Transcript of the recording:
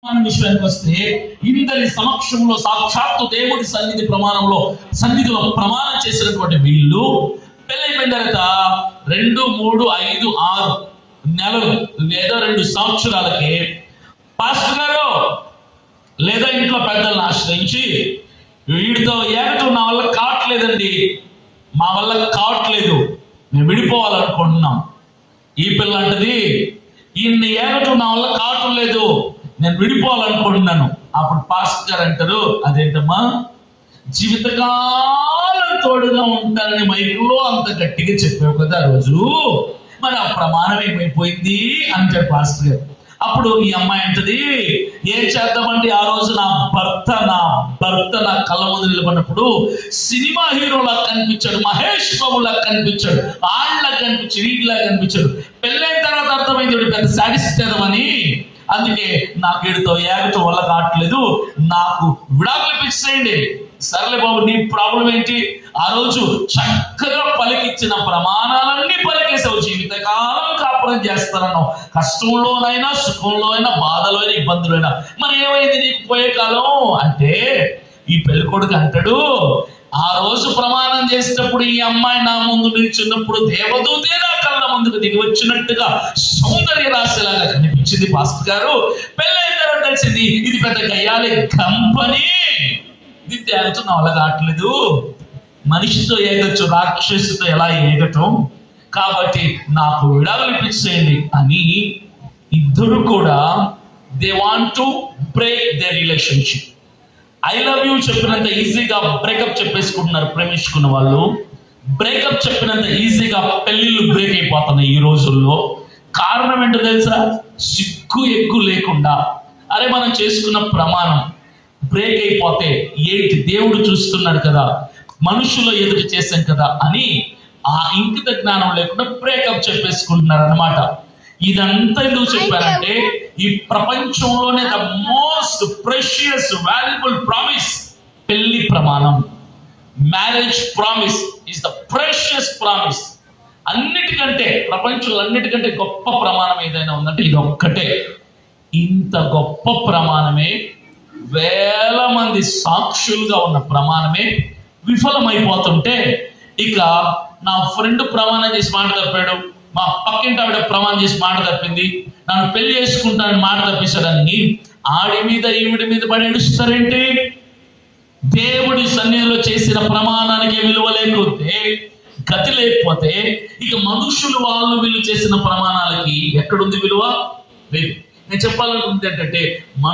విషయానికి వస్తే ఇందరి సమక్షంలో సాక్షాత్తు దేవుడి సన్నిధిలో ప్రమాణం చేసినటువంటి వీళ్ళు పెళ్ళైపోయిన తర్వాత 2, 3, 5, 6 నెలలు లేదా 2 సంవత్సరాలకి పాస్టర్ గారు లేదా ఇంట్లో పెద్దలను ఆశ్రయించి వీడితో ఏకటం నా వల్ల కావట్లేదండి, మా వల్ల కావట్లేదు, మేము విడిపోవాలనుకుంటున్నాం. ఈ పిల్ల అంటది ఇన్ని ఏకటం నా వల్ల కావటం లేదు, నేను విడిపోవాలనుకుంటున్నాను. అప్పుడు పాస్టర్ గారు అంటారు, అదేంటమ్మా జీవితకాలం తోడుగా ఉంటానని మైకులో అంత గట్టిగా చెప్పావు కదా ఆ రోజు, మరి ఆ ప్రమాణం ఏమైపోయింది అంటాడు పాస్టర్ గారు. అప్పుడు ఈ అమ్మాయి అంటది, ఏం చేద్దామండి, ఆ రోజు నా భర్త నా కళ్ళ ముందు నిలబడినప్పుడు సినిమా హీరోలా కనిపించాడు, మహేష్ బాబులా కనిపించాడు, ఆళ్ళలా కనిపించాడు, వీటిలా కనిపించాడు. పెళ్ళైన తర్వాత అర్థమైంది పెద్ద సాటిస్ఫైడ్ అని. అందుకే నాకు వీడితో ఏకటం వల్ల కావట్లేదు, నాకు విడాకులు పిచ్చేయండి. సర్లే బాబు, నీ ప్రాబ్లం ఏంటి? ఆ రోజు చక్కగా పలికిచ్చిన ప్రమాణాలన్నీ పలికేసావు, జీవితకాలం కాపురం చేస్తానన్నావు, కష్టంలోనైనా సుఖంలో అయినా బాధలో అయినా ఇబ్బందులు అయినా. మరి ఏమైంది నీకు పోయే కాలం అంటే ఈ పెళ్ళికొడుకు అంటాడు, ఆ రోజు ప్రమాణం చేసేటప్పుడు ఈ అమ్మాయి నా ముందు నిల్చున్నప్పుడు దేవదూతే నా కళ్ళ ముందుకు దిగి వచ్చినట్టుగా సౌందర్య రాశిలాగా కనిపించింది పాస్టర్ గారు. పెళ్ళైన తర్వాత తెలిసింది ఇది పెద్ద గయ్యాలి కంపెనీ, ఇది తేలుతూ నా వల్ల కావట్లేదు, మనిషితో ఏగచ్చు రాక్షసుతో ఎలా ఏగటం, కాబట్టి నాకు విడాకులు ఇప్పించేయండి అని ఇద్దరు కూడా they want to break they relationship. I love you చెప్పినంత ఈజీగా బ్రేకప్ చెప్పేసుకుంటున్నారు ప్రేమించుకున్న వాళ్ళు. బ్రేకప్ చెప్పినంత ఈజీగా పెళ్లిళ్ళు బ్రేక్ అయిపోతున్నాయి ఈ రోజుల్లో. కారణం ఏంటో తెలుసా? సిగ్గు ఎగ్గు లేకుండా అరే మనం చేసుకున్న ప్రమాణం బ్రేక్ అయిపోతే ఏంటి, దేవుడు చూస్తున్నాడు కదా, మనుషులు ఎదురు చేశాం కదా అని ఆ ఇంకిత జ్ఞానం లేకుండా బ్రేకప్ చెప్పేసుకుంటున్నారు అన్నమాట. ఇదంతా ఎందుకు చెప్పారంటే ఈ ప్రపంచంలోనే the most precious valuable promise పెళ్లి ప్రమాణం. Marriage promise is the precious promise. అన్నిటికంటే ప్రపంచంలో అన్నిటికంటే గొప్ప ప్రమాణం ఏదైనా ఉందంటే ఇది ఒక్కటే. ఇంత గొప్ప ప్రమాణమే, వేల మంది సాక్షులుగా ఉన్న ప్రమాణమే విఫలమైపోతుంటే, ఇక నా ఫ్రెండ్ ప్రమాణం చేసి మాట తప్పాడు, మా పక్కింటి ఆవిడ ప్రమాణం చేసి మాట తప్పింది, నన్ను పెళ్లి చేసుకుంటానని మాట తప్పించడాన్ని ఆడి మీద ఈవిడి మీద పడి ఏడుస్తారేంటి? దేవుడి సన్నిధిలో చేసిన ప్రమాణానికి విలువ లేకపోతే, గతి లేకపోతే, ఇక మనుషులు వీళ్ళు చేసిన ప్రమాణాలకి ఎక్కడుంది విలువ? లేదు. నేను చెప్పాలనుకుంది ఏంటంటే